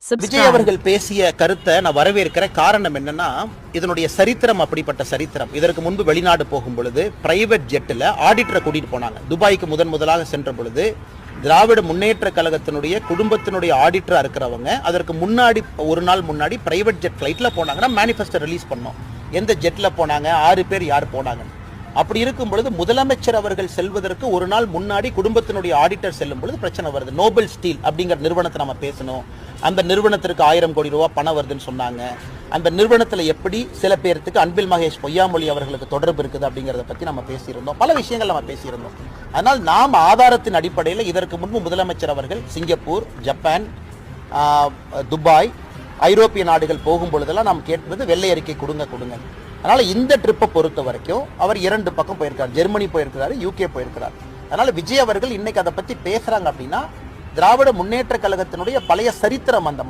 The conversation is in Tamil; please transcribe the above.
விஜய் அவர்கள் பேசிய கருத்தை நான் வரவேற்கிற காரணம் என்னன்னா, இதனுடைய சரித்திரம் அப்படிப்பட்ட சரித்திரம். இதற்கு முன்பு வெளிநாடு போகும் பொழுது பிரைவேட் ஜெட்டில் ஆடிட்டரை கூட்டிட்டு போனாங்க. துபாய்க்கு முதலாக சென்ற பொழுது திராவிட முன்னேற்ற கழகத்தினுடைய குடும்பத்தினுடைய ஆடிட்டரா இருக்கிறவங்க அதற்கு முன்னாடி ஒரு நாள் முன்னாடி பிரைவேட் ஜெட் ஃபிளைட்ல போனாங்கன்னா மேனிஃபெஸ்டோ ரிலீஸ் பண்ணோம். எந்த ஜெட்ல போனாங்க, 6 பேர் யார் போனாங்க. அப்படி இருக்கும் பொழுது முதலமைச்சர் அவர்கள் செல்வதற்கு ஒரு நாள் முன்னாடி குடும்பத்தினுடைய ஆடிட்டர் செல்லும் பொழுது பிரச்சனை வருது. நோபல் ஸ்டீல் அப்படிங்கிற நிறுவனத்தை நம்ம பேசணும். அந்த நிறுவனத்திற்கு 1000 கோடி ரூபாய் பணம் வருதுன்னு சொன்னாங்க. அந்த நிறுவனத்தில் எப்படி சில பேருக்கு அன்பில் மகேஷ் பொய்யாமொழி அவர்களுக்கு தொடர்பு இருக்குது அப்படிங்கிறத பற்றி நம்ம பேசியிருந்தோம். பல விஷயங்கள் நம்ம பேசியிருந்தோம். அதனால் நாம் ஆதாரத்தின் அடிப்படையில் இதற்கு முன்பு முதலமைச்சர் அவர்கள் சிங்கப்பூர், ஜப்பான், துபாய், ஐரோப்பிய நாடுகள் போகும் பொழுதெல்லாம் நாம் கேட்பது வெள்ளை அறிக்கை கொடுங்க. அதனால இந்த ட்ரிப்பை பொறுத்த வரைக்கும் அவர் 2 பக்கம் போயிருக்கார். ஜெர்மனி போயிருக்கிறாரு, UK போயிருக்கிறார். அதனால விஜய் அவர்கள் இன்னைக்கு அதை பத்தி பேசுறாங்க அப்படின்னா திராவிட முன்னேற்ற கழகத்தினுடைய பழைய சரித்திரம் அந்த